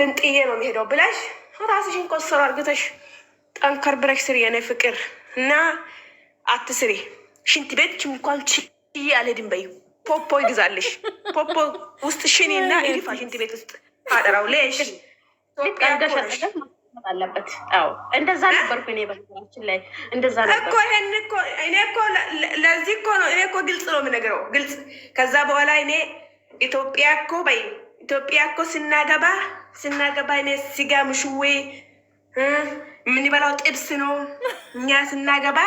ህይወትን ጥዬ ነው የሚሄደው ብለሽ ራስሽን ቆሰር አርግተሽ ጠንከር ብለሽ ስሪ የኔ ፍቅር እና አትስሪ። ሽንት ቤት እንኳን ችዬ አልሄድም በይ። ፖፖ ይግዛልሽ። ፖፖ ውስጥ ሽኒ እና ኢሊፋ ሽንት ቤት ውስጥ አደራው ሌሽ አለበት። አዎ እንደዛ ነበርኩ እኔ በነገራችን ላይ እንደዛ ነበር እኮ እኔ እኮ ለዚህ እኮ ነው እኔ እኮ ግልጽ ነው የምነግረው ግልጽ። ከዛ በኋላ እኔ ኢትዮጵያ እኮ ስናገባ እኔ ስጋ ምሽዌ የምንበላው ጥብስ ነው። እኛ ስናገባ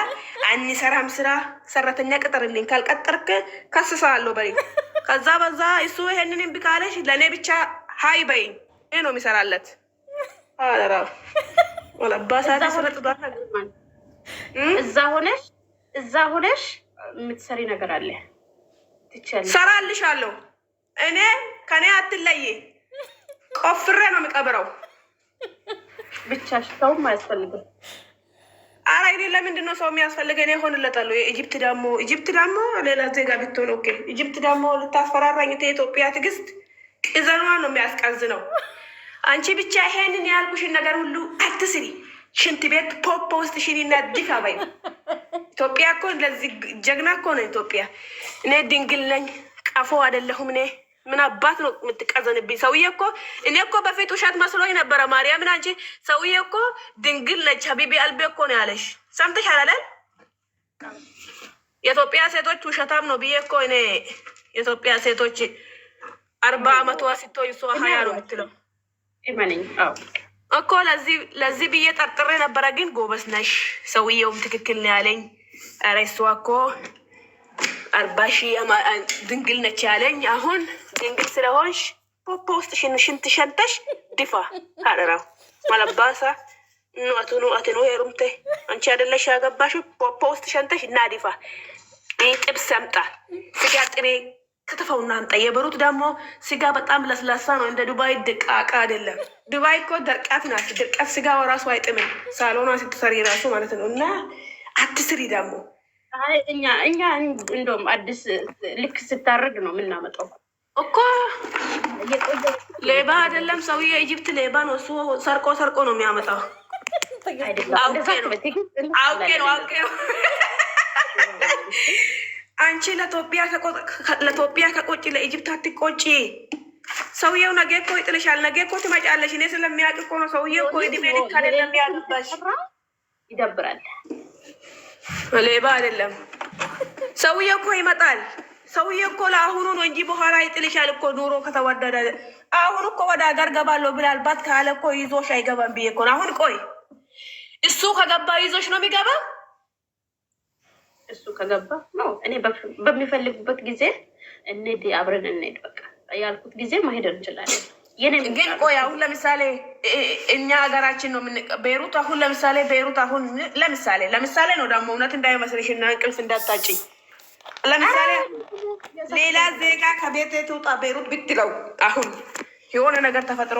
አንሰራም ስራ ሰራተኛ ቅጠርልኝ፣ ካልቀጠርክ ከስሳለሁ በይ። ከዛ በዛ እሱ ይሄንን እምቢ ካለሽ ለእኔ ብቻ ሀይ በይ። ይሄ ነው የሚሰራለት። አለራ ወላባሳት ስለጥዳታ እዛ ሆነሽ የምትሰሪ ነገር አለ ትችያለሽ። ሰራልሻለሁ እኔ ከኔ አትለይ። ቆፍሬ ነው የሚቀብረው። ብቻሽ ሰውም አያስፈልግም። አረ እኔ ለምንድን ነው ሰው የሚያስፈልገኝ? እኔ እሆንለታለሁ። ኢጅፕት ደግሞ ሌላ ዜጋ ብትሆን ኦኬ። ኢጅፕት ደግሞ ልታስፈራራኝ የኢትዮጵያ ትዕግስት ቅዘኗ ነው የሚያስቀዝነው። አንቺ ብቻ ይሄንን ያልኩሽን ነገር ሁሉ አትስሪ። ሽንት ቤት ፖፖ ውስጥ ሽኒና ድፋ በይ። ኢትዮጵያ እኮ ለዚህ ጀግና እኮ ነው ኢትዮጵያ። እኔ ድንግል ነኝ፣ ቀፎ አይደለሁም። እኔ ምን አባት ነው የምትቀዘንብኝ? ሰውዬ እኮ እኔ እኮ በፊት ውሸት መስሎኝ ነበረ። ማርያምን አንቺ ሰውዬ እኮ ድንግል ነች ሀቢቢ አልቤ እኮ ነው ያለሽ። ሰምተሽ አላለን? የኢትዮጵያ ሴቶች ውሸታም ነው ብዬ እኮ እኔ የኢትዮጵያ ሴቶች 40 ዓመቷ ስትሆን እሷ 20 ነው የምትለው እኮ። ለዚህ ብዬ ጠርጥሬ ነበረ። ግን ጎበዝ ነሽ፣ ሰውዬውም ትክክል ነው ያለኝ። ኧረ እሷ እኮ 40 ሺህ ድንግል ነች ያለኝ። አሁን ድንግል ስለሆንሽ ፖፖ ውስጥ ሽንት ሸንተሽ ድፋ አደራው ማለባሳ አትኖ የሩምቴ አንቺ አይደለሽ ያገባሽ? ፖፖ ውስጥ ሸንተሽ እና ድፋ። ጥብስ ሰምጣ ስጋ ጥሬ ክትፈውና አምጣ። የበሩት ደግሞ ስጋ በጣም ለስላሳ ነው፣ እንደ ዱባይ ደቃቃ አይደለም። ዱባይ እኮ ደርቃት ናት። ድርቀት ስጋ ራሱ አይጥምም። ሳሎኗ ስትሰሪ ራሱ ማለት ነው። እና አትስሪ ደግሞ እኛ እንደውም አዲስ ልክ ስታረግ ነው የምናመጣው እኮ። ሌባ አይደለም ሰውዬ፣ ኢጅፕት ሌባ ነው እሱ። ሰርቆ ነው የሚያመጣው። አውቄ ነው አንቺ ለኢትዮጵያ ከቆጪ ለኢጅፕት አትቆጪ። ሰውዬው ነገ እኮ ይጥልሻል። ነገ እኮ ትመጫለሽ። እኔ ስለሚያውቅ እኮ ነው። ሰውዬው እኮ እድሜ ልክ አይደለም ያለባሽ። ይደብራል። ሌባ አይደለም ሰውዬው እኮ ይመጣል። ሰውዬው እኮ ለአሁኑ ነው እንጂ በኋላ ይጥልሻል እኮ። ኑሮ ከተወደደ አሁን እኮ ወደ ሀገር ገባለሁ ብላልባት ካለ እኮ ይዞሽ አይገባም ብዬ እኮ ነው። አሁን ቆይ እሱ ከገባ ይዞሽ ነው የሚገባ። እሱ ከገባ ነው እኔ በሚፈልጉበት ጊዜ እንሂድ፣ አብረን እንሂድ። በቃ ያልኩት ጊዜ ማሄድ እንችላለን። ግን ቆይ አሁን ለምሳሌ እኛ ሀገራችን ነው ቤሩት። አሁን ለምሳሌ ቤሩት አሁን ለምሳሌ ነው ደግሞ እውነት እንዳይመስልሽ እና እንቅልፍ እንዳታጭኝ። ለምሳሌ ሌላ ዜጋ ከቤት ትውጣ ቤሩት ብትለው አሁን የሆነ ነገር ተፈጥሮ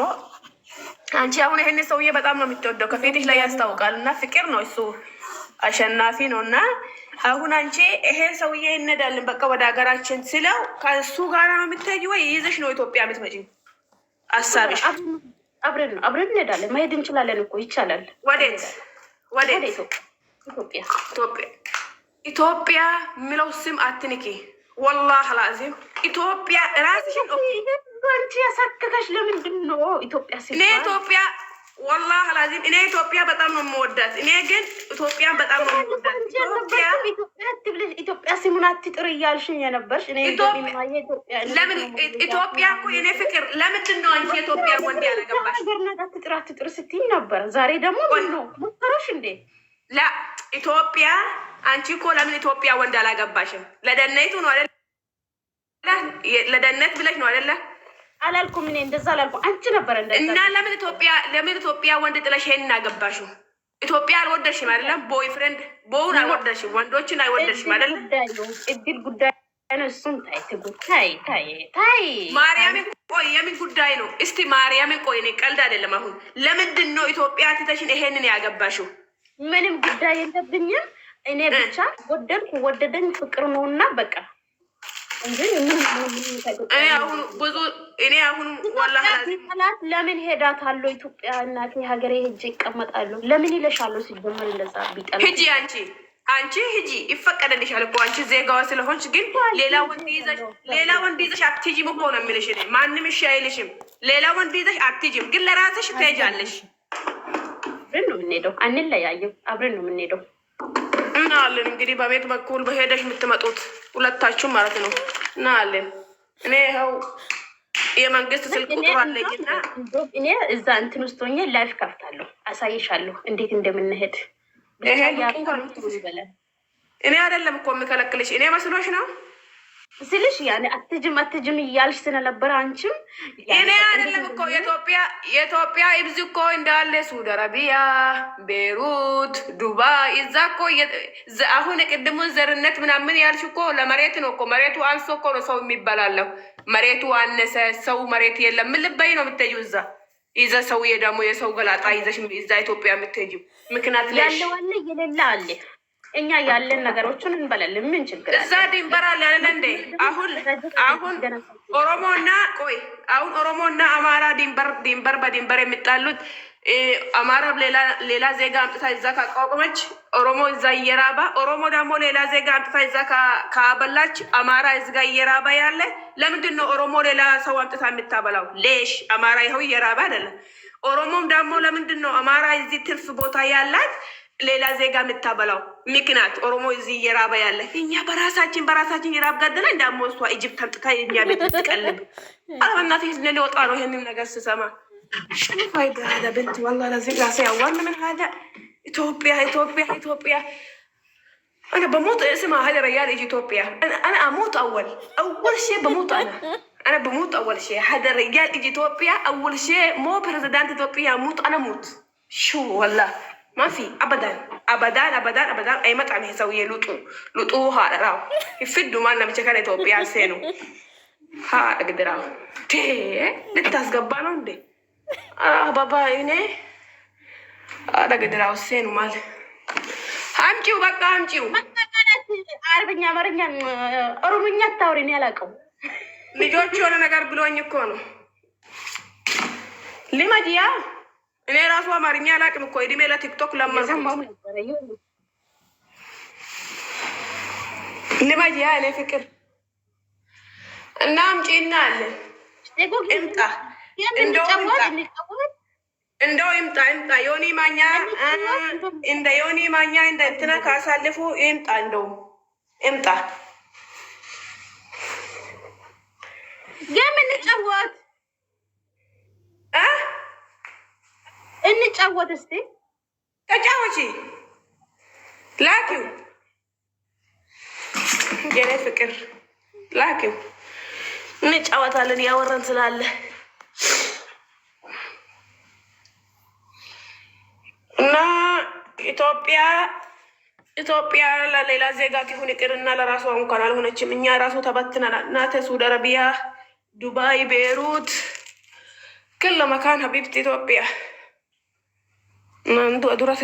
አንቺ አሁን ይሄን ሰውዬ በጣም ነው የምትወደው፣ ከፊትሽ ላይ ያስታውቃል። እና ፍቅር ነው እሱ አሸናፊ ነው። እና አሁን አንቺ ይሄን ሰውዬ እንሄዳለን በቃ ወደ ሀገራችን ስለው ከእሱ ጋር ነው የምትሄጂ ወይ ይዘሽ ነው ኢትዮጵያ የምትመጪው? አሳብሽ አብረን እንሄዳለን። መሄድ እንችላለን እኮ ይቻላል። ወዴት? ኢትዮጵያ የሚለው ስም አትንኪ። ወላሂ ላዚም ኢትዮጵያ ራስሽን አንቺ ያሳከከሽ ለምንድን ነው ኢትዮጵያ ሲል? እኔ ኢትዮጵያ ወላሂ ላዚም እኔ ኢትዮጵያ በጣም ነው የምወዳት። እኔ ግን ኢትዮጵያን በጣም ነው የምወዳት። ኢትዮጵያ ስሙን አትጥሪ እያልሽኝ የነበርሽ ለምን? ኢትዮጵያ እኮ የኔ ፍቅር ለምንድን ነው አንቺ ኢትዮጵያ ወንድ ያለገባሽ? አትጥር ስትይኝ ነበር። ዛሬ ደግሞ ነው ሞከረሽ እንዴ? ላ ኢትዮጵያ አንቺ እኮ ለምን ኢትዮጵያ ወንድ አላገባሽም? ለደነይቱ ነው አይደለ? ለደነት ብለሽ ነው አይደለ? አላልኩም እኔ እንደዛ አላልኩም። አንቺ ነበር እንደዛ። እና ለምን ኢትዮጵያ ወንድ ጥለሽ ይሄን አገባሽው? ኢትዮጵያ አልወደድሽም አይደለም? ቦይፍሬንድ ቦውን አልወደድሽም፣ ወንዶችን አይወደድሽም አይደለም? እድል ጉዳይ ነው። እሱን ታይ ማርያምን ቆይ፣ የምን ጉዳይ ነው? እስቲ ማርያምን ቆይ፣ እኔ ቀልድ አይደለም። አሁን ለምንድን ነው ኢትዮጵያ ትተሽን ይሄንን ያገባሽው? ምንም ጉዳይ የለብኝም እኔ ብቻ ወደድኩ ወደደኝ ፍቅር ነውና በቃ እኔ አሁን ወላሂ ጠላት ለምን ሄዳታለሁ? ኢትዮጵያ እናቴ ሀገሬ ሄጄ ይቀመጣሉ። ለምን ይለሻሉ? ሲጀመር እንደዛ ቢጠላ ሂጂ አንቺ ሂጂ ይፈቀደልሻል እኮ አንቺ ዜጋዋ ስለሆንሽ። ግን ሌላ ወንድ ይዘሽ አትሄጂም እኮ ነው የምልሽ። እኔ ማንም እሺ አይልሽም። ሌላ ወንድ ይዘሽ አትሄጂም፣ ግን ለራስሽ ትሄጃለሽ። አብረን ነው የምንሄደው፣ አንለያይም። አብረን ነው የምንሄደው። እናለን እንግዲህ በቤት በኩል በሄደሽ የምትመጡት ሁለታችሁም ማለት ነው። እናለን እኔ ይኸው የመንግስት ስልክ ቁጥር አለኝና እኔ እዛ እንትን ውስጥ ሆኜ ላይፍ ከፍታለሁ፣ አሳይሻለሁ እንዴት እንደምንሄድ። እኔ አይደለም እኮ የምከለክልሽ፣ እኔ መስሎሽ ነው ስልሽ ያኔ አትጅም እያልሽ ስለነበረ አንቺም እኔ አይደለም እኮ የኢትዮጵያ ኢብዝ እኮ እንዳለ ሳውዲ አረቢያ፣ ቤሩት፣ ዱባይ እዛ እኮ አሁን ቅድሙን ዘርነት ምናምን ያልሽ እኮ ለመሬት ነው እኮ። መሬቱ አንሶ እኮ ነው ሰው የሚበላለው። መሬቱ አነሰ፣ ሰው መሬት የለም። ምን ልበይ ነው የምትሄጂው እዛ? ይዘ ሰውዬ ደግሞ የሰው ገላጣ ይዘሽ እዛ ኢትዮጵያ የምትሄጂው ምክንያት ያለው አለ የሌለ አለ። እኛ ያለን ነገሮችን እንበላለን። ምን ችግር አለ? እዛ ድንበር አለ አይደል እንዴ? አሁን ኦሮሞና አማራ ድንበር በድንበር የሚጣሉት አማራ ሌላ ዜጋ አምጥታ እዛ ካቋቋመች ኦሮሞ እዛ እየራባ፣ ኦሮሞ ደግሞ ሌላ ዜጋ አምጥታ እዛ ካበላች አማራ እዚጋ እየራባ ያለ። ለምንድን ነው ኦሮሞ ሌላ ሰው አምጥታ የምታበላው? ሌሽ አማራ ይኸው እየራባ አይደለም። ኦሮሞም ደግሞ ለምንድን ነው አማራ እዚህ ትርፍ ቦታ ያላት ሌላ ዜጋ የምታበላው? ምክንያት ኦሮሞ እዚህ እየራባ ያለ። እኛ በራሳችን የራብ ገደለ እንዳሞ እሷ ኢጅፕት አምጥታ የኛ ቤት ትቀልብ። አለበናት ሊወጣ ነው ይህንን ነገር ስሰማ። ፋይዳ هذا بنت والله لازم راسي اول من هذا ኢትዮጵያ انا بموت اسمها هذا ريال يجي ኢትዮጵያ انا اموت اول شيء بموت انا بموت اول شيء هذا ريال يجي ኢትዮጵያ اول شيء مو بريزيدنت ኢትዮጵያ اموت انا اموت شو والله ما في ابدا اي مطعم يسوي لطو هذا راو يفدوا ما لنا مشكله ኢትዮጵያ سينو ها اقدراو تي ልታስገባ ነው እንዴ? ባባ እኔ አረገ ሴኑ ማለት አምጪው፣ በቃ አምጪው። አረብኛ፣ አማርኛ፣ ኦሮሞኛ አታውሪ። እኔ አላውቀውም። ልጆች የሆነ ነገር ብሎኝ እኮ ነው ሊማጂያ። እኔ ራሱ አማርኛ አላውቅም እኮ እድሜ ለቲክቶክ ለማንኩት ሊማጂያ። እኔ ፍቅር እና አምጪና አለ እምጣ እንደው ይምጣ ዮኒ ማኛ እንደ ዮኒ ማኛ እንደ እንትና ካሳልፉ ይምጣ። እንደው ይምጣ እንጫወት እስቲ ተጫወቺ። ላኪው የኔ ፍቅር ላኪው፣ እንጫወታለን ያወራን ስላለ እና ኢትዮጵያ ለሌላ ዜጋ ይሁን ይቅርና ለራሷ እንኳን አልሆነችም። እኛ ራሱ ተበትነናል። እናተ ሳውዲ አረቢያ፣ ዱባይ፣ ቤሩት كل مكان حبيبتي ኢትዮጵያ። ዱረስ